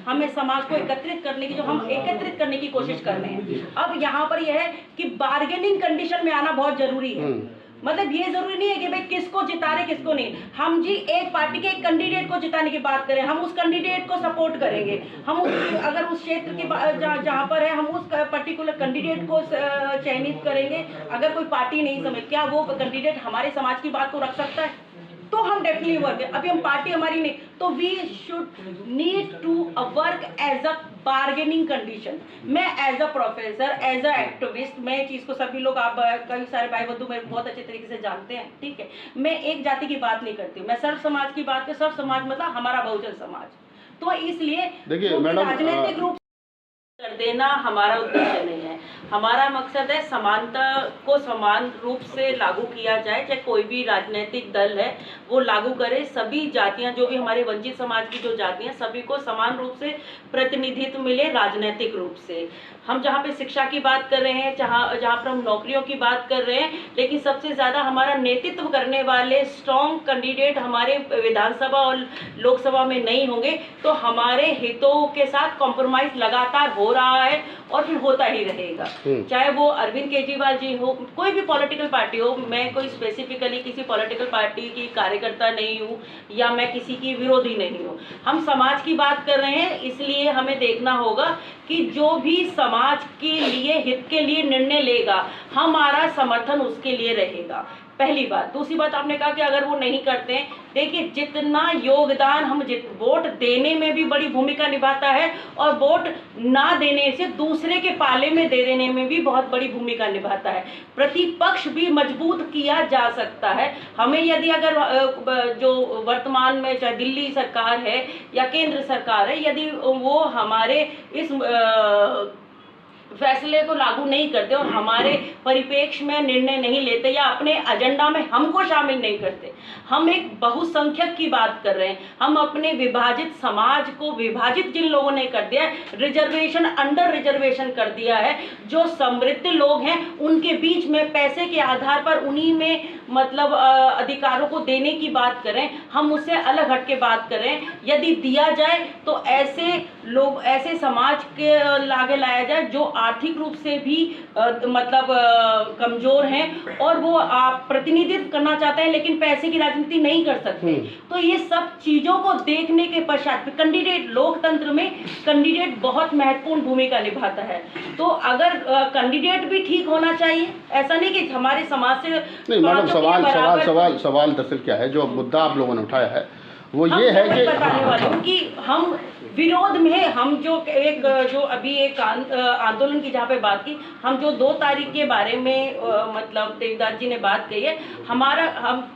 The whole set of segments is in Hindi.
हमें समाज को एकत्रित करने की, जो हम एकत्रित करने की कोशिश कर रहे हैं। अब यहाँ पर यह है कि बार्गेनिंग कंडीशन में आना बहुत जरूरी है। मतलब ये जरूरी नहीं है कि भाई किसको जिता रहे किसको नहीं। हम जी एक पार्टी के एक कैंडिडेट को जिताने की बात करें, हम उस कैंडिडेट को सपोर्ट करेंगे। हम अगर उस क्षेत्र के जहाँ पर है हम उस पर्टिकुलर कैंडिडेट को चयनित करेंगे। अगर कोई पार्टी नहीं समझ, क्या वो कैंडिडेट हमारे समाज की बात को रख सकता है? तो हम डेफिनेटली वर्क, अभी हम पार्टी हमारी नहीं, तो we should need to work as a bargaining condition. मैं as a professor, as a activist, मैं चीज़ को सभी लोग, आप कई सारे भाई बंधु मेरे बहुत अच्छे तरीके से जानते हैं, ठीक है। मैं एक जाति की बात नहीं करती हूँ, मैं सर्व समाज की बात कर, सर्व समाज मतलब हमारा बहुजन समाज। तो इसलिए देखिए मैडम, राजनीतिक रूप कर देना हमारा उद्देश्य नहीं है। हमारा मकसद है समानता को समान रूप से लागू किया जाए, चाहे कोई भी राजनीतिक दल है वो लागू करे। सभी जातियां, जो भी हमारे वंचित समाज की जो जातियां, सभी को समान रूप से प्रतिनिधित्व मिले राजनीतिक रूप से। हम जहाँ पे शिक्षा की बात कर रहे हैं, जहाँ पर हम नौकरियों की बात कर रहे हैं, लेकिन सबसे ज़्यादा हमारा नेतृत्व करने वाले स्ट्रॉन्ग कैंडिडेट हमारे विधानसभा और लोकसभा में नहीं होंगे तो हमारे हितों के साथ कॉम्प्रोमाइज लगातार हो रहा है और फिर होता ही रहेगा। चाहे वो अरविंद केजरीवाल जी हो, कोई भी पॉलिटिकल पार्टी हो। मैं कोई स्पेसिफिकली किसी पॉलिटिकल पार्टी की कार्यकर्ता नहीं हूँ या मैं किसी की विरोधी नहीं हूँ। हम समाज की बात कर रहे हैं, इसलिए हमें देखना होगा कि जो भी समाज के लिए, हित के लिए निर्णय लेगा, हमारा समर्थन उसके लिए रहेगा। पहली बात। दूसरी बात, आपने कहा कि अगर वो नहीं करते हैं, देखिए जितना योगदान हम वोट देने में भी बड़ी भूमिका निभाता है और वोट ना देने से दूसरे के पाले में दे देने में भी बहुत बड़ी भूमिका निभाता है। प्रतिपक्ष भी मजबूत किया जा सकता है। हमें यदि अगर जो वर्तमान में चाहे दिल्ली सरकार है या केंद्र सरकार है, यदि वो हमारे इस फैसले को लागू नहीं करते और हमारे परिप्रेक्ष्य में निर्णय नहीं लेते या अपने एजेंडा में हमको शामिल नहीं करते, हम एक बहुसंख्यक की बात कर रहे हैं। हम अपने विभाजित समाज को विभाजित जिन लोगों ने कर दिया है, रिजर्वेशन अंडर रिजर्वेशन कर दिया है, जो समृद्ध लोग हैं उनके बीच में पैसे के आधार पर उन्हीं में मतलब अधिकारों को देने की बात करें, हम उससे अलग हट के बात करें। यदि दिया जाए तो ऐसे लोग, ऐसे समाज के लागे लाया जाए जो आर्थिक रूप से भी मतलब कमजोर हैं और वो प्रतिनिधित्व करना चाहते हैं लेकिन पैसे की राजनीति नहीं कर सकते। तो ये सब चीजों को देखने के पश्चात कैंडिडेट, लोकतंत्र में कैंडिडेट बहुत महत्वपूर्ण भूमिका निभाता है। तो अगर कैंडिडेट भी ठीक होना चाहिए, ऐसा नहीं कि हमारे समाज से नहीं। मैडम सवाल दरअसल क्या है, जो मुद्दा आप लोगों ने उठाया है वो ये है कि बताने वाले हूं कि हम विरोध में, हम जो अभी एक आंदोलन की जहाँ पे बात की, हम जो 2 तारीख के बारे में मतलब देवदास जी ने बात कही है, हमारा हम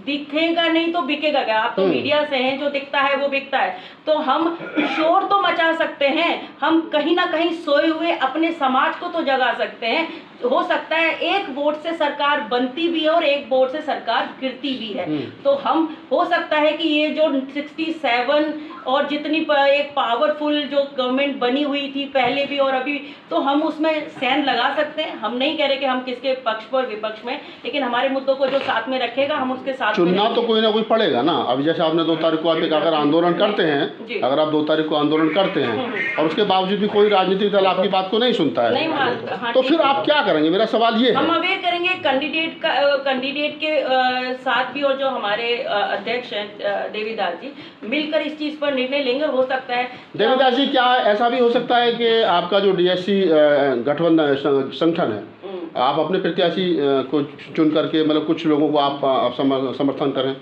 दिखेगा नहीं तो बिकेगा क्या? आप तो मीडिया से हैं, जो दिखता है वो बिकता है। तो हम शोर तो मचा सकते हैं, हम कहीं ना कहीं सोए हुए अपने समाज को तो जगा सकते हैं। हो सकता है एक वोट से सरकार बनती भी है और एक वोट से सरकार गिरती भी है। तो हम, हो सकता है कि ये जो 67 और जितनी एक पावरफुल जो गवर्नमेंट बनी हुई थी पहले भी और अभी, तो हम उसमें सैन लगा सकते हैं। हम नहीं कह रहे कि हम किसके पक्ष पर विपक्ष में, लेकिन हमारे मुद्दों को जो साथ में रखेगा हम उसके साथ चुनना तो कोई ना कोई पड़ेगा ना। अब जैसे आपने 2 तारीख को अगर आंदोलन करते हैं, अगर आप 2 तारीख को आंदोलन करते हैं और उसके बावजूद भी कोई राजनीतिक दल आपकी बात को नहीं सुनता है, तो फिर आप क्या करेंगे? मेरा सवाल ये है। हम अवेयर करेंगे कैंडिडेट के साथ भी, और जो हमारे अध्यक्ष हैं देवीदास जी, मिलकर इस चीज पर निर्णय लेंगे। हो सकता है देवीदास जी, क्या ऐसा भी हो सकता है कि आपका जो डीएससी गठबंधन संगठन है, आप अपने प्रत्याशी को चुन करके मतलब कुछ लोगों को आप समर्थन करें?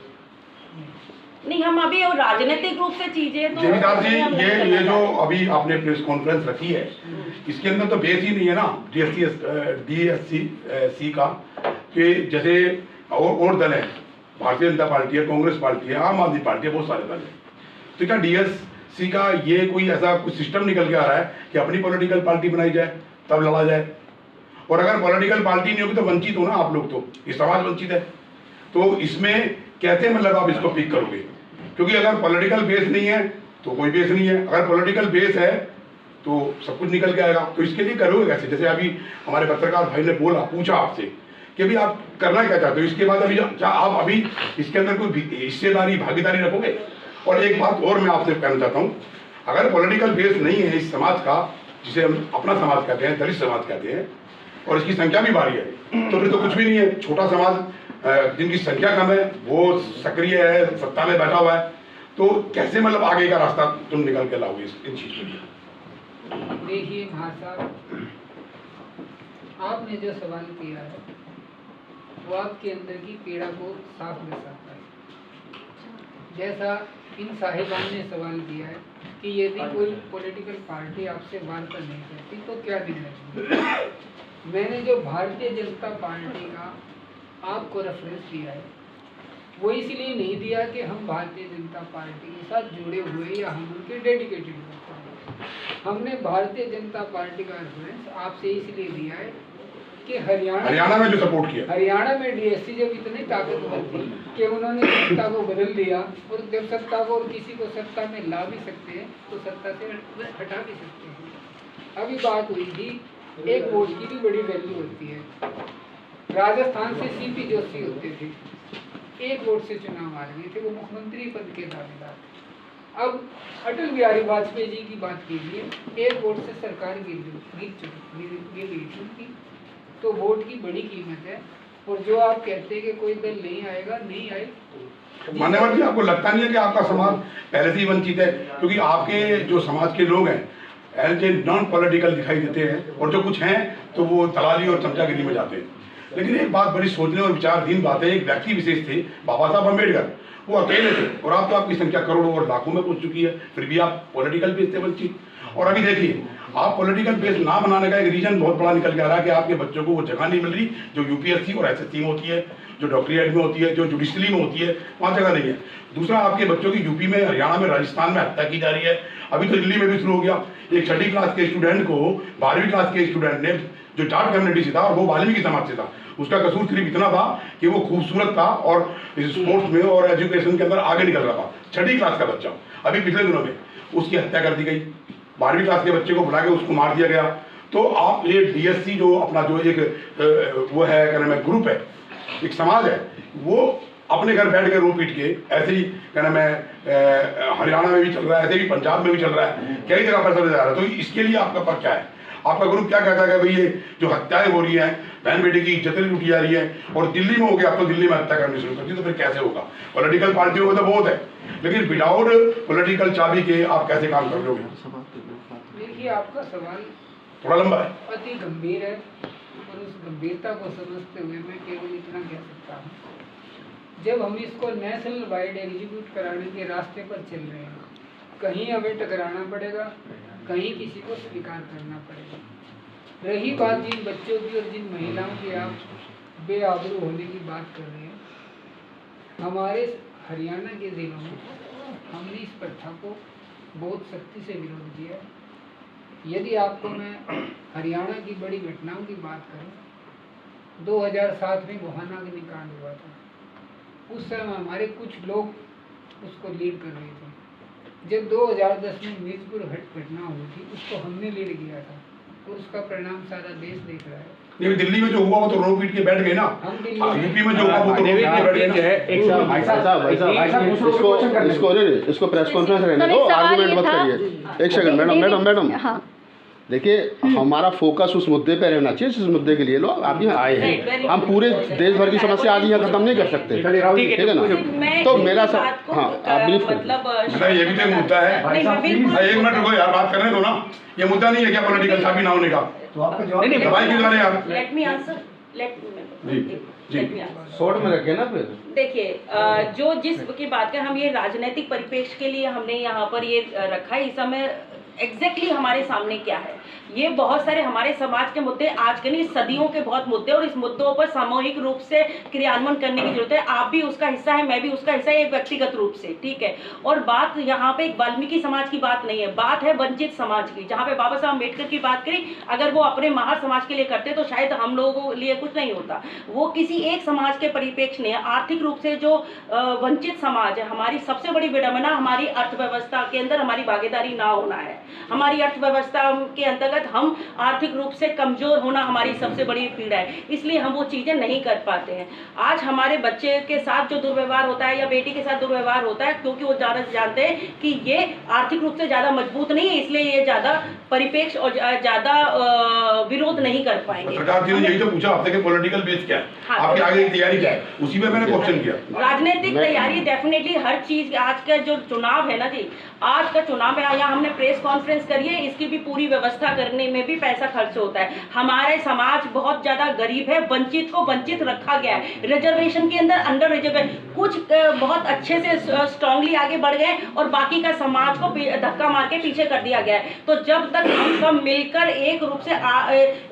नहीं, हम अभी और राजनीतिक रूप से चीजें तो देवीदास जी, ये जो अभी आपने प्रेस कॉन्फ्रेंस रखी है, इसके अंदर तो बेस ही नहीं है ना डीएससी का, कि जैसे और दल है, भारतीय जनता पार्टी है, कांग्रेस पार्टी है, आम आदमी पार्टी है, बहुत सारे दल है। तो क्या डीएससी का ये कोई ऐसा कुछ सिस्टम निकल के आ रहा है कि अपनी पॉलिटिकल पार्टी बनाई जाए तब लड़ा जाए? और अगर पॉलिटिकल पार्टी नहीं होगी तो वंचित हो ना आप लोग, तो ये समाज वंचित है। तो इसमें कैसे मतलब आप इसको पिक करोगे? क्योंकि अगर पॉलिटिकल बेस नहीं है तो कोई बेस नहीं है, अगर पॉलिटिकल बेस है तो सब कुछ निकल के आएगा। तो इसके लिए करोगे कैसे? जैसे अभी हमारे पत्रकार भाई ने पूछा आपसे कि अभी आप करना क्या चाहते हो, इसके बाद अभी आप अभी इसके अंदर कोई हिस्सेदारी, भागीदारी रखोगे? और एक बात और मैं आपसे कहना चाहता हूँ, अगर पॉलिटिकल बेस नहीं है इस समाज का, जिसे हम अपना समाज कहते हैं, दलित समाज कहते हैं, और इसकी संख्या भी भारी है, तो फिर तो कुछ भी नहीं है। छोटा समाज जिनकी संख्या कम है वो सक्रिय है, सत्ता में बैठा हुआ है, तो कैसे मतलब आगे का रास्ता तुम निकल के लाओगे इन चीज के लिए? देखिए महाराज साहब, आपने जो सवाल किया है वो आपके अंदर की पीड़ा को साफ दर्शाता है। जैसा इन साहिबान ने सवाल किया है कि यदि कोई पॉलिटिकल पार्टी आपसे वार्ता नहीं करती तो क्या निर्णय? मैंने जो भारतीय जनता पार्टी का आपको रेफरेंस दिया है वो इसलिए नहीं दिया कि हम भारतीय जनता पार्टी के साथ जुड़े हुए या हम उनके डेडिकेटेड हैं। हमने भारतीय जनता पार्टी का रेफरेंस आपसे इसलिए दिया है कि हरियाणा में जो सपोर्ट किया, हरियाणा में डीएससी जब इतनी ताकतवर थी कि उन्होंने सत्ता को बदल दिया, और जब सत्ता को और किसी को सत्ता में ला भी सकते हैं तो सत्ता से हटा भी सकते हैं। अभी बात हुई थी, एक वोट की भी बड़ी वैल्यू होती है। राजस्थान से सीपी जोशी होते थे, एक वोट से चुनाव आ रहे थे, वो मुख्यमंत्री पद के दावेदार। अब अटल बिहारी वाजपेयी जी की बात कीजिए, एक वोट से सरकार गिर गई थी, तो वोट की बड़ी कीमत है। और जो आप कहते हैं कि कोई दल नहीं आएगा, नहीं आए। मान्यवर जी, आपको लगता नहीं है कि आपका समाज पहले से ही वंचित है? क्योंकि आपके जो समाज के लोग हैं एज ए नॉन पॉलिटिकल दिखाई देते हैं, और जो कुछ हैं तो वो दलाली और चमचागिरी में जाते हैं। लेकिन एक बात बड़ी सोचने और विचारधीन बात है, एक व्यक्ति विशेष थे बाबा साहब अम्बेडकर, वो अकेले थे, और आप तो आपकी संख्या करोड़ों और लाखों में पहुंच चुकी है, फिर भी आप पॉलिटिकल बेस से वंचित। और अभी देखिए, आप पॉलिटिकल बेस ना बनाने का एक रीजन बहुत बड़ा निकल के आ रहा है कि आपके बच्चों को वो जगह नहीं मिल रही जो यूपीएससी और एसएससी में होती है, जो डॉक्टरेट में होती है, जो जुडिशरी में होती है, वहाँ जगह नहीं है। दूसरा, आपके बच्चों की यूपी में, हरियाणा में, राजस्थान में हत्या की जा रही है। अभी तो दिल्ली में भी शुरू हो गया। एक 6वीं क्लास के स्टूडेंट को 12वीं क्लास के स्टूडेंट ने, जो जाट कम्युनिटी से था और वो वाल्मीकि समाज से था, उसका कसूर सिर्फ इतना था कि वो खूबसूरत था और स्पोर्ट्स में और एजुकेशन के अंदर आगे निकल रहा था। 6वीं क्लास का बच्चा, अभी पिछले दिनों में उसकी हत्या कर दी गई। 12वीं क्लास के बच्चे को बुला के उसको मार दिया गया। तो आप ये डीएससी जो अपना जो एक वो है, क्या नाम है, ग्रुप है, एक समाज है, वो अपने घर बैठ के रो पीट के, ऐसे ही क्या नाम है, हरियाणा में भी चल रहा है, ऐसे ही पंजाब में भी चल रहा है, कई जगह पर चल जा रहा है। तो इसके लिए आपका पक्ष क्या है? आपका ग्रुप क्या कहता है कि भाई ये जो हत्याएं हो रही हैं, बहन बेटी की इज्जतें लूटी जा रही है, और दिल्ली में हो गया, आप तो दिल्ली में हत्या करनी शुरू कर दी, तो फिर कैसे होगा? पॉलिटिकल पार्टियों में तो बहुत है, लेकिन विदाउट पॉलिटिकल चाबी के आप कैसे काम कर लोगे? देखिए, आपका सवाल थोड़ा लंबा है, अति गंभीर है, और उस गंभीरता को समझते हुए मैं केवल इतना कह सकता हूँ, जब हम इसको नेशनल वाइड एग्जीक्यूट कराने के रास्ते पर चल रहे हैं, कहीं हमें टकराना पड़ेगा, कहीं किसी को स्वीकार करना पड़ेगा। रही बात जिन बच्चों की और जिन महिलाओं की आप बेआबरू होने की बात कर रहे हैं, हमारे हरियाणा के जिलों में हमने इस प्रथा को बहुत सख्ती से विरोध किया। यदि आपको मैं हरियाणा की बड़ी घटनाओं की बात करूं, 2007 में गोहाना अग्निकांड हुआ था। उस समय हमारे कुछ लोग उसको लीड कर रहे थे। जब 2010 में मीरपुर घटना हुई थी, उसको हमने लीड किया था, और उसका परिणाम सारा देश देख रहा है। नहीं, दिल्ली में जो हुआ वो तो रो पीट के बैठ गए ना, यूपी में जो हुआ वो तो रो पीट के बैठ गए ना। इसको प्रेस कॉन्फ्रेंस रहने दो, आर्गुमेंट मत करिए। एक सेकंड मैडम, देखिए, हमारा फोकस उस मुद्दे पे रहना चाहिए जिस मुद्दे के लिए लोग आप यहाँ आए हैं। हम पूरे देश भर की समस्या आज यहाँ खत्म नहीं कर सकते, ठीक है ना? तो मेरा सब, हाँ, आप ब्रीफ मतलब ये भी तो मुद्दा है। एक मिनट रुको यार, बात करने दो ना। ये मुद्दा नहीं है क्या पॉलिटिकल चाबी ना होने का? तो आपका जवाब दवाई क्यों दे यार? लेट मी आंसर, शॉर्ट में रखे ना। फिर देखिए, जो जिस की बात करें, हम ये राजनीतिक परिप्रेक्ष्य के लिए हमने यहाँ पर ये रखा है। इस समय एग्जैक्टली हमारे सामने क्या है, ये बहुत सारे हमारे समाज के मुद्दे, आज के नहीं सदियों के बहुत मुद्दे, और इस मुद्दों पर सामूहिक रूप से क्रियान्वयन करने की जरूरत है। आप भी उसका हिस्सा है, मैं भी उसका हिस्सा है, व्यक्तिगत रूप से, ठीक है। और बात यहाँ पे एक वाल्मीकि समाज की बात नहीं है, बात है वंचित समाज की। जहाँ पे बाबा साहब अम्बेडकर की बात करी, अगर वो अपने महार समाज के लिए करते तो शायद हम लोगों के लिए कुछ नहीं होता। वो किसी एक समाज के परिप्रेक्ष्य नहीं है। आर्थिक रूप से जो वंचित समाज है, हमारी सबसे बड़ी विडंबना हमारी अर्थव्यवस्था के अंदर हमारी भागीदारी ना होना है। हमारी अर्थव्यवस्था के अंतर्गत हम आर्थिक रूप से कमजोर होना हमारी सबसे बड़ी पीड़ा है, इसलिए हम वो चीज़ें नहीं कर पाते हैं। आज हमारे बच्चे के साथ जो दुर्व्यवहार होता है या बेटी के साथ दुर्व्यवहार होता है, क्योंकि वो ज़्यादा जानते हैं कि ये आर्थिक रूप से ज़्यादा मजबूत नहीं है, इसलिए ये ज़्यादा परिपेक्ष और ज़्यादा विरोध नहीं कर पाएंगे। सरकार जी ने यही तो पूछा आपसे कि पॉलिटिकल बेस क्या है, हाँ, आपकी आगे की तैयारी क्या है, उसी में मैंने क्वेश्चन किया। राजनीतिक तैयारी डेफिनेटली हर चीज, आज का जो चुनाव है ना जी, आज का चुनाव है, यहाँ हमने प्रेस कॉन्फ्रेंस करी है, इसकी भी पूरी व्यवस्था करने में भी पैसा खर्च होता है। हमारे समाज बहुत ज्यादा गरीब है, वंचित को वंचित रखा गया है, रिजर्वेशन के अंदर अंडर रिजर्वेशन, कुछ बहुत अच्छे से स्ट्रांगली आगे बढ़ गए और बाकी का समाज को धक्का मार के पीछे कर दिया गया है। तो जब तक हम सब मिलकर एक रूप से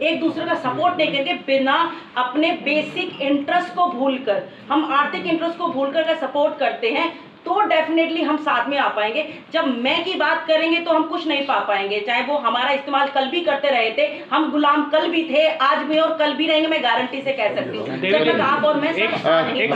एक दूसरे का सपोर्ट नहीं करके, बिना अपने बेसिक इंटरेस्ट को भूलकर, हम आर्थिक इंटरेस्ट को भूलकर का सपोर्ट करते हैं, तो डेफिनेटली हम साथ में आ पाएंगे। जब मैं की बात करेंगे तो हम कुछ नहीं पा पाएंगे, चाहे वो हमारा इस्तेमाल कल भी करते रहे थे, हम गुलाम कल भी थे, आज भी और कल भी रहेंगे, मैं गारंटी से कह सकती हूँ। जब तक आप और मैं एक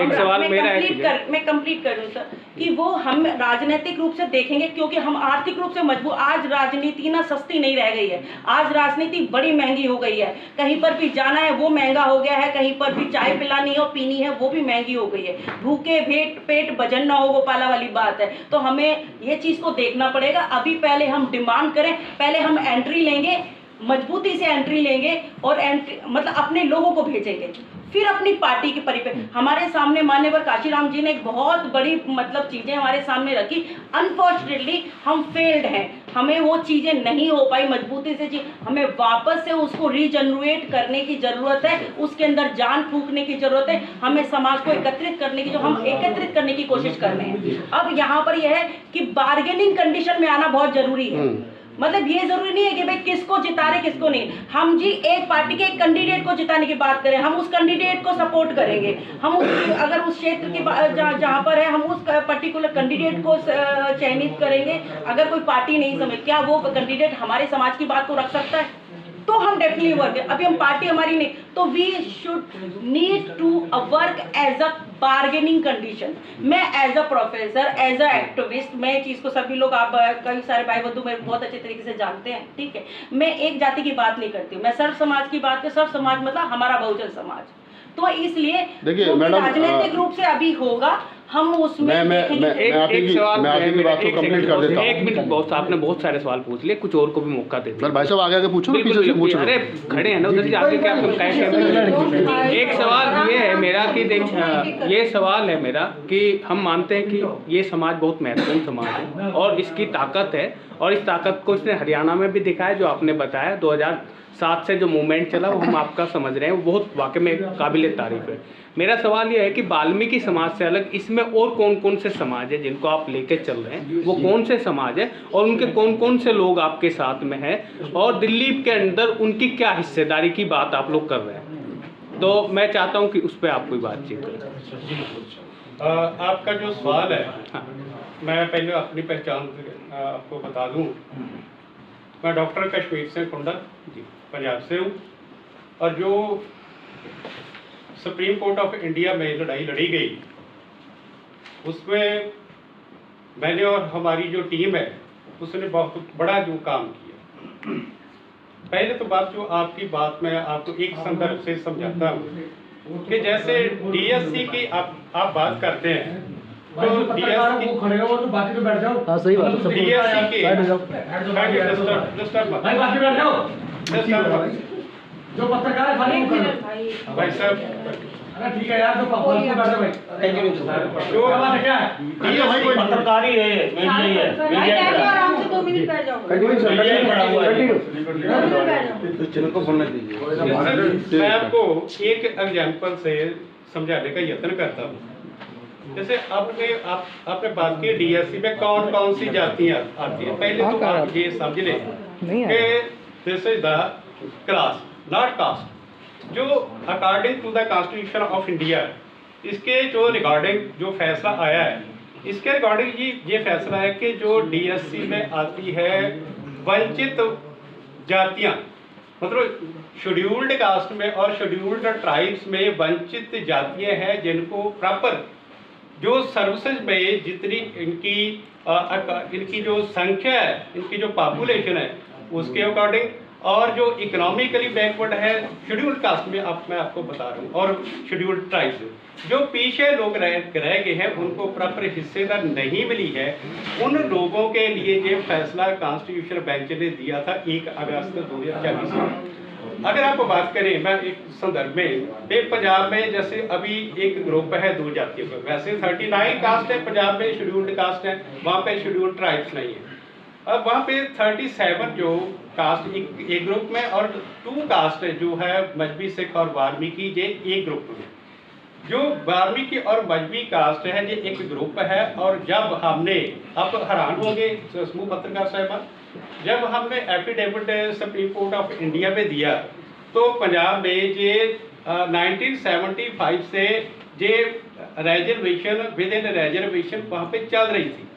सवाल मेरा है, मैं कंप्लीट करूँ सर, कि वो हम राजनीतिक रूप से देखेंगे, क्योंकि हम आर्थिक रूप से मजबूत, आज राजनीति ना सस्ती नहीं रह गई है, आज राजनीति बड़ी महंगी हो गई है, कहीं पर भी जाना है वो महंगा हो गया है, कहीं पर भी चाय पिलानी है और पीनी है वो भी महंगी हो गई है, भूखे पेट भजन ना हो, गोपाला वाली बात है। तो हमें ये चीज को देखना पड़ेगा। अभी पहले हम डिमांड करें, पहले हम एंट्री लेंगे, मजबूती से एंट्री लेंगे और एंट्री मतलब अपने लोगों को भेजेंगे, फिर अपनी पार्टी के परिपेक्ष। हमारे सामने माननीय काशीराम जी ने एक बहुत बड़ी मतलब चीजें हमारे सामने रखी, अनफॉर्चुनेटली हम फेल्ड हैं, हमें वो चीजें नहीं हो पाई मजबूती से, हमें वापस से उसको रीजनरेट करने की जरूरत है, उसके अंदर जान फूंकने की जरूरत है, हमें समाज को एकत्रित करने की, जो हम एकत्रित करने की कोशिश कर रहे हैं। अब यहाँ पर यह है कि बार्गेनिंग कंडीशन में आना बहुत जरूरी है, मतलब ये जरूरी नहीं है कि भाई किसको जिता रहे किसको नहीं, हम जी एक पार्टी के एक कैंडिडेट को जिताने की बात करें, हम उस कैंडिडेट को सपोर्ट करेंगे, हम उस अगर उस क्षेत्र की जहाँ पर है हम उस पर्टिकुलर कैंडिडेट को चयनित करेंगे। अगर कोई पार्टी नहीं समझ, क्या वो कैंडिडेट हमारे समाज की बात को रख सकता है? तो हम डेफिनेटली वर्क, अभी हम पार्टी हमारी नहीं, तो we should need to work as a bargaining condition. मैं as a professor, as a activist, मैं चीज़ को सभी लोग, आप कई सारे भाई बंधु मेरे बहुत अच्छे तरीके से जानते हैं, ठीक है, मैं एक जाति की बात नहीं करती, मैं सर्व समाज की बात कर, सर्व समाज मतलब हमारा बहुजन समाज। तो इसलिए देखिए मैडम, राजनीतिक रूप से अभी होगा, हम उसमें एक सवाल मैं बात को कंप्लीट कर देता हूं। एक मिनट, बहुत आपने बहुत सारे सवाल पूछ लिए, कुछ और को भी मौका देते हैं। भाई साहब आगे आगे पूछो, पीछे से पूछो। अरे खड़े हैं ना उधर, आगे क्या एक सवाल ये है मेरा कि ये सवाल है मेरा कि हम मानते हैं कि ये समाज बहुत महत्वपूर्ण समाज है और इसकी ताकत है, और इस ताकत को इसने हरियाणा में भी दिखाया, जो आपने बताया 2007 से जो मूवमेंट चला वो हम आपका समझ रहे हैं, वो बहुत वाकई में काबिल तारीफ है। मेरा सवाल ये है कि वाल्मीकि समाज से अलग इसमें और कौन कौन से समाज है जिनको आप लेके चल रहे हैं, वो कौन से समाज है और उनके कौन कौन से लोग आपके साथ में हैं, और दिल्ली के अंदर उनकी क्या हिस्सेदारी की बात आप लोग कर रहे हैं? तो मैं चाहता हूं कि उस पर आप कोई बातचीत करें। आपका जो सवाल है, हाँ। मैं पहले अपनी पहचान आपको बता दूं, मैं डॉक्टर कश्मीर सिंह कुंडल पंजाब से हूँ, और जो सुप्रीम कोर्ट ऑफ इंडिया में लड़ाई लड़ी गई उसमें मैंने और हमारी जो टीम है उसने बहुत बड़ा जो काम किया। पहले तो बात जो आपकी बात में आपको एक संदर्भ से समझाता हूँ कि जैसे डीएससी की आप बात करते हैं, तो डीएससी जो पत्रकार है भाई साहब, ठीक है यार, जो क्या है भाई, कोई पत्रकारी है, आराम से 2 मिनट बैठ जाओ। मैं आपको एक एग्जाम्पल से समझाने का यत्न करता हूँ। जैसे आपने बात की डीएससी में कौन कौन सी जातियाँ आती हैं। पहले तो आप ये समझ लें कि this is the class not caste, जो according to the constitution of India, इसके जो रिगार्डिंग जो फैसला आया है, इसके रिगार्डिंग ये फैसला है कि जो डीएससी में आती है वंचित जातियां, मतलब शेड्यूल्ड कास्ट में और शेड्यूल्ड ट्राइब्स में वंचित जातियां हैं जिनको प्रॉपर जो सर्विसेज में जितनी इनकी इनकी जो संख्या है, इनकी जो पॉपुलेशन है उसके अकॉर्डिंग, और जो इकोनॉमिकली बैकवर्ड है शेड्यूल्ड कास्ट में मैं आपको बता रहा हूँ, और शेड्यूल्ड ट्राइब्स जो पीछे लोग रह गए हैं उनको प्रॉपर हिस्सेदार नहीं मिली है, उन लोगों के लिए ये फैसला कॉन्स्टिट्यूशन बेंच ने दिया था 1 अगस्त 2024 में। अगर आप बात करें, मैं एक संदर्भ में पंजाब में जैसे अभी एक ग्रुप है 2 जातियों का, वैसे 39 कास्ट है पंजाब में, शेड्यूल्ड कास्ट है, वहाँ पे शेड्यूल्ड ट्राइब्स नहीं है। अब वहाँ पे 37 जो कास्ट एक ग्रुप में और 2 कास्ट जो है मजबी सिख और वाल्मीकि, ये एक ग्रुप में। जो वाल्मीकि और मजबी कास्ट है ये एक ग्रुप है, और जब हमने, आप हैरान होंगे समूह पत्रकार साहब, जब हमने affidavit supreme court of India में दिया तो पंजाब में ये 1975 से ये रिजर्वेशन विद इन रिजर्वेशन वहाँ पे चल रही थी,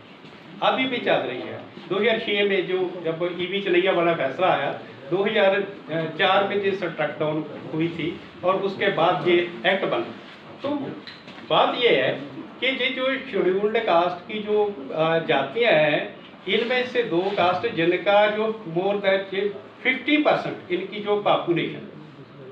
अभी भी चल रही है। 2006 में जो जब ईवी चलैया वाला फैसला आया, 2004 में ये स्ट्रक डाउन हुई थी और उसके बाद ये एक्ट बना। तो बात ये है कि ये जो शेड्यूल्ड कास्ट की जो जातियाँ हैं, इनमें से 2 कास्ट जिनका जो मोर दैन 50% इनकी जो पॉपुलेशन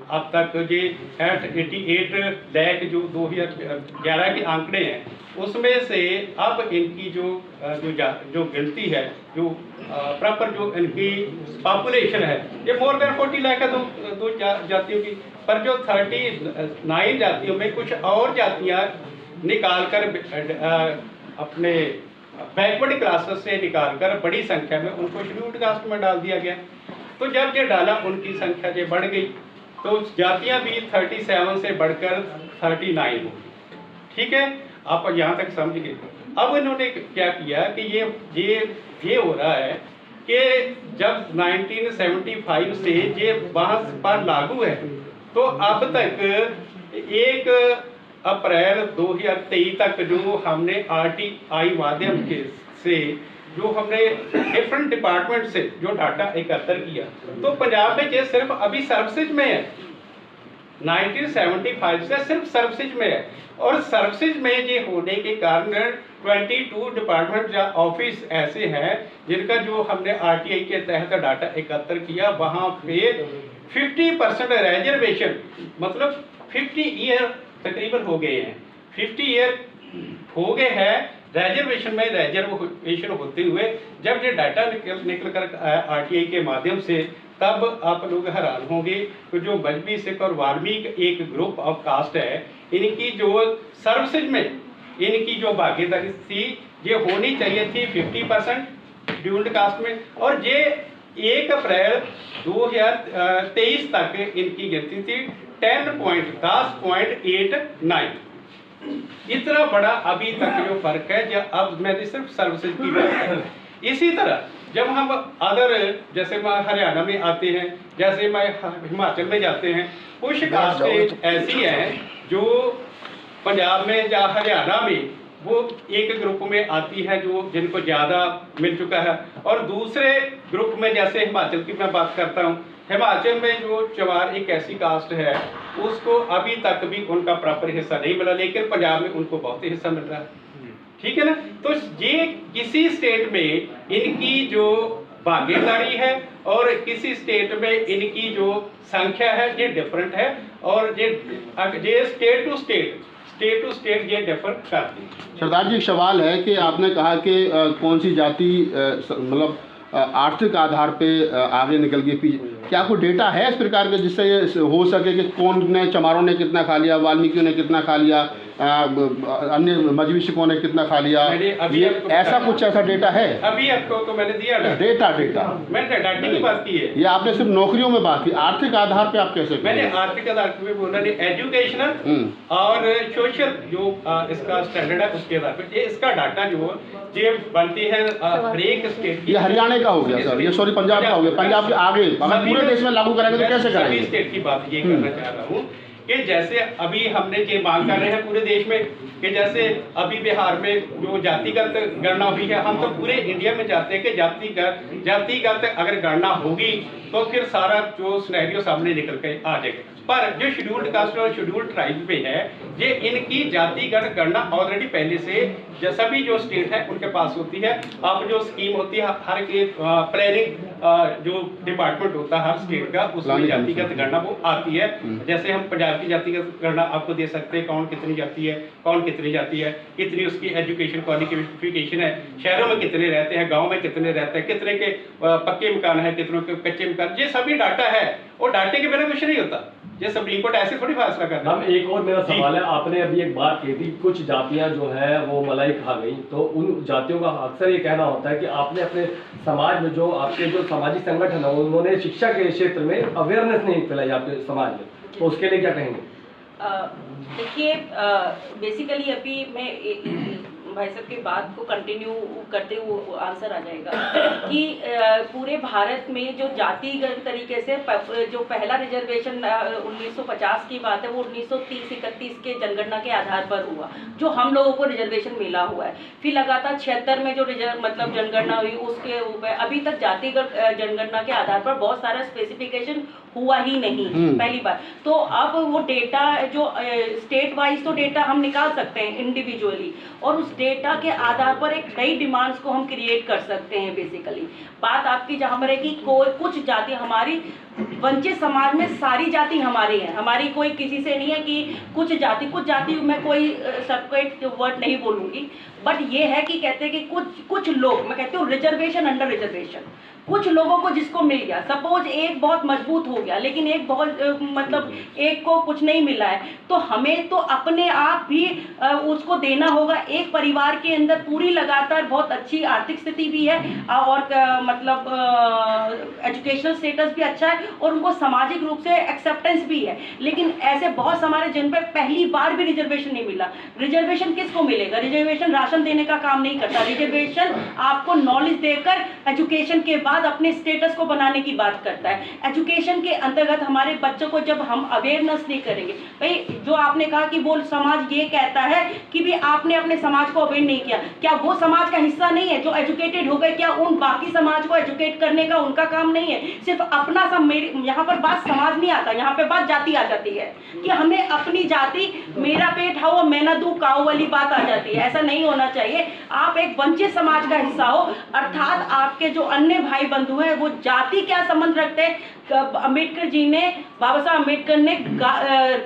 अब तक ये 88 लाख जो 2011 के आंकड़े हैं, उसमें से अब इनकी जो गिनती है, जो प्रॉपर जो इनकी पॉपुलेशन है, ये मोर देन 40 लाख है दो जातियों की। पर जो 39 जातियों में कुछ और जातियां निकाल कर अपने बैकवर्ड क्लासेस से निकालकर बड़ी संख्या में उनको शेड्यूल्ड कास्ट में डाल दिया गया। तो जब ये डाला उनकी संख्या ये बढ़ गई, तो जातियां भी 37 से बढ़कर 39 हो गई। ठीक है, आप यहाँ तक समझ गए। अब इन्होंने क्या किया कि ये हो रहा है कि जब 1975 से ये वहाँ पर लागू है, तो अब तक 1 अप्रैल 2023 तक जो हमने RTI माध्यम के से जो हमने डिफरेंट डिपार्टमेंट से जो डाटा एकत्र किया, तो पंजाब में ये सिर्फ अभी सर्विसेज में है। 1975 से सिर्फ सर्विसेज में है, और सर्विसेज में ये होने के कारण 22 डिपार्टमेंट या ऑफिस ऐसे हैं जिनका जो हमने RTI के तहत डाटा एकत्र किया, वहाँ पे 50% रिजर्वेशन, मतलब 50 ईयर तकरीबन हो गए हैं, 50 ईयर हो गए हैं रिजर्वेशन में रिजर्वेशन होते हुए। जब ये डाटा निकल कर RTI के माध्यम से, तब आप लोग हैरान होंगे कि जो मजबी सिख और वाल्मीकि एक ग्रुप ऑफ कास्ट है, इनकी जो सर्विसेज में इनकी जो भागीदारी थी ये होनी चाहिए थी 50% शेड्यूल्ड कास्ट में, और ये 1 अप्रैल 2023 तक इनकी गिनती थी 10.89। इतना बड़ा अभी तक जो फर्क है। जब अब मैंने सिर्फ सर्विसेज की बात की। इसी तरह जब हम अदर, जैसे मैं हरियाणा में आते हैं, जैसे मैं हिमाचल में जाते हैं, कुछ कास्टें ऐसी हैं जो पंजाब में या हरियाणा में वो एक ग्रुप में आती है जो जिनको ज़्यादा मिल चुका है, और दूसरे ग्रुप में जैसे हिमाचल की मैं बात करता हूँ, हिमाचल में जो चमार एक ऐसी कास्ट है उसको अभी तक भी उनका प्रॉपर हिस्सा नहीं मिला, लेकिन पंजाब में उनको बहुत ही हिस्सा मिल रहा है। ठीक है ना। तो ये किसी स्टेट में इनकी जो भागीदारी है और किसी स्टेट में इनकी जो संख्या है ये डिफरेंट है, और ये स्टेट टू स्टेट ये डिफर करती है। सरदार जी, एक सवाल है कि आपने कहा कि कौन सी जाति मतलब आर्थिक आधार पे आगे निकल गई, क्या कोई डेटा है इस प्रकार का जिससे ये हो सके कि कौन ने, चमारों ने कितना खा लिया, वाल्मीकियों ने कितना खा लिया, अन्य मजबी सिखों ने कितना खा लिया, ये ऐसा कुछ ऐसा डेटा है? अभी आपको तो मैंने दिया डेटा मैंने डाटा की बात की है। ये आपने सिर्फ नौकरियों में बात की, आर्थिक आधार पे आप कैसे? मैंने आर्थिक आधार पे बोला नहीं, एजुकेशनल और सोशल जो इसका स्टैंडर्ड है उसके आधार पे ये इसका डाटा जो ये बनती है हर एक स्टेट की। ये हरियाणा का हो गया सर, ये सॉरी पंजाब का हो गया। पंजाब के आगे अगर पूरे देश में लागू करेंगे तो कैसे करेंगे? सभी स्टेट की बात ये करना चाह रहा हूँ कि जैसे अभी हमने ये मांग कर रहे हैं पूरे देश में कि जैसे अभी बिहार में जो जातिगत गणना हुई है, हम तो पूरे इंडिया में चाहते हैं कि जातिगत अगर गणना होगी तो फिर सारा जो सिनेरियो सामने निकल के आ जाएगा। पर जो शेड्यूल्ड कास्ट और शेड्यूल्ड ट्राइब पे है ये इनकी जातिगत गणना ऑलरेडी पहले से सभी जो स्टेट है उनके पास होती है। अब जो स्कीम होती है हर एक प्लानिंग जो डिपार्टमेंट होता है हर स्टेट का, उसमें जातिगत गणना वो आती है। जैसे हम पंजाब की जातिगत गणना आपको दे सकते हैं, कौन कितनी जाति है, कौन कितनी जाति है, कितनी उसकी एजुकेशन क्वालिफिकेशन है, शहरों में कितने रहते हैं, गाँव में कितने रहते हैं, कितने के पक्के मकान है, कितनों के कच्चे मकान, ये सभी डाटा है। और डाटे के बिना कुछ नहीं होता। ये सुप्रीम कोर्ट ऐसे थोड़ी फैसला कर रहा है। हम एक और मेरा सवाल है, आपने अभी एक बात कही थी कुछ जातियां जो है वो मलाई खा गई, तो उन जातियों का अक्सर ये कहना होता है कि आपने अपने समाज में जो आपके जो सामाजिक संगठन है उन्होंने शिक्षा के क्षेत्र में अवेयरनेस नहीं फैलाई आपके समाज में, तो उसके लिए क्या कहेंगे? देखिए, बेसिकली अभी मैं भाई साहब की बात को कंटिन्यू करते हुए आंसर आ जाएगा कि पूरे भारत में जो जातिगत तरीके से जो पहला रिजर्वेशन 1950 की बात है वो 1930-31 के जनगणना के आधार पर हुआ, जो हम लोगों को रिजर्वेशन मिला हुआ है। फिर लगातार 76 में जो मतलब जनगणना हुई उसके अभी तक जातिगत जनगणना के आधार पर बहुत सारा स्पेसिफिकेशन हुआ ही नहीं पहली बार। तो अब वो डेटा जो स्टेट वाइज तो डेटा हम निकाल सकते हैं इंडिविजुअली, और उस डेटा के आधार पर एक नई डिमांड्स को हम क्रिएट कर सकते हैं। बेसिकली बात आपकी जहाँ पर है कि कोई कुछ जाति हमारी वंचित समाज में सारी जाति हमारी है, हमारी कोई किसी से नहीं है कि कुछ जाति मैं कोई सेपरेट वर्ड नहीं बोलूँगी, बट ये है कि कहते हैं कि कुछ लोग, मैं कहती हूँ रिजर्वेशन अंडर रिजर्वेशन, कुछ लोगों को जिसको मिल गया, सपोज एक बहुत मजबूत हो गया लेकिन एक बहुत मतलब एक को कुछ नहीं मिला है, तो हमें तो अपने आप भी उसको देना होगा। एक परिवार के अंदर पूरी लगातार बहुत अच्छी आर्थिक स्थिति भी है और मतलब एजुकेशनल स्टेटस भी अच्छा है और उनको सामाजिक रूप से एक्सेप्टेंस भी है, लेकिन ऐसे बहुत हमारे जिन पे पहली बार भी रिजर्वेशन नहीं मिला। रिजर्वेशन किसको मिलेगा? रिजर्वेशन राशन देने का काम नहीं करता, रिजर्वेशन आपको नॉलेज देकर एजुकेशन के बाद अपने स्टेटस को बनाने की बात करता है। एजुकेशन के अंतर्गत हमारे बच्चों को जब हम अवेयरनेस नहीं करेंगे, भाई जो आपने कहा कि वो समाज ये कहता है कि भी आपने अपने समाज को अवेयर नहीं किया, क्या वो समाज का हिस्सा नहीं है जो एजुकेटेड हो गए? क्या उन बाकी समाज को एजुकेट करने का उनका काम नहीं है? सिर्फ अपना यहाँ पर बात समाज नहीं आता, यहाँ पे बात जाति आ जाती है कि हमें अपनी जाति, मेरा पेट हाओ मैं ना दूं काओ वाली बात आ जाती है। ऐसा नहीं होना चाहिए। आप एक वंचित समाज का हिस्सा हो, अर्थात आपके जो अन्य भाई बंधु हैं वो जाति क्या संबंध रखते हैं? अम्बेडकर जी ने, बाबा साहब अम्बेडकर ने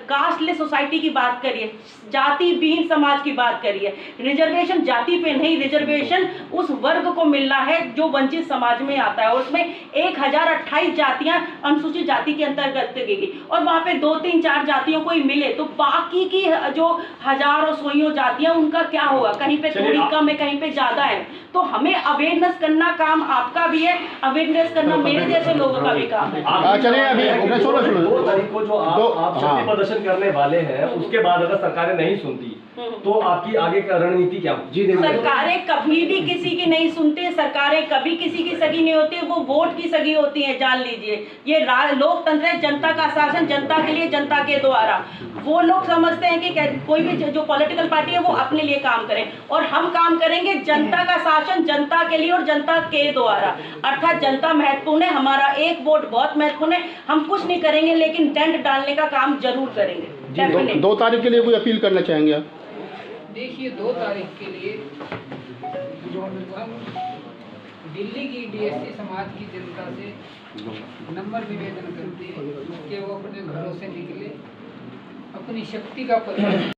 कास्टलेस सोसाइटी की बात करी है, जाति विहीन समाज की बात करी है। रिजर्वेशन जाति पे नहीं, रिजर्वेशन उस वर्ग को मिलना है जो वंचित समाज में आता है, और उसमें 1028 जातियां अनुसूचित जाति के अंतर्गत गई और वहां पे 2-3-4 जातियों को ही मिले, तो बाकी की जो हजारों सोइयों जातियां उनका क्या होगा? कहीं पे थोड़ी कम है, कहीं पे ज्यादा है। तो हमें अवेयरनेस करना काम आपका भी है, अवेयरनेस करना मेरे जैसे लोगों का भी काम है। चलिए अभी सुनो दो तारीख जो आप शक्ति प्रदर्शन करने वाले हैं, उसके बाद अगर सरकारें नहीं सुनती तो आपकी आगे का रणनीति क्या होगी? सरकारें कभी भी किसी की नहीं सुनती, सरकारें कभी किसी की सगी नहीं होती, वो वोट की सगी होती है, जान लीजिए। ये लोकतंत्र है, जनता का शासन जनता के लिए, जनता के द्वारा। वो लोग समझते हैं कि कोई भी जो पॉलिटिकल पार्टी है वो अपने लिए काम करे, और हम काम करेंगे जनता का शासन जनता के लिए और जनता के द्वारा, अर्थात जनता महत्वपूर्ण है, हमारा एक वोट बहुत महत्वपूर्ण है। हम कुछ नहीं करेंगे लेकिन डेंट डालने का काम जरूर करेंगे। 2 तारीख के लिए कोई अपील करना चाहेंगे आप? देखिए 2 तारीख के लिए हम दिल्ली की DSC समाज की जनता से नम्र निवेदन करते हैं कि वो अपने घरों से निकले, अपनी शक्ति का प्रदर्शन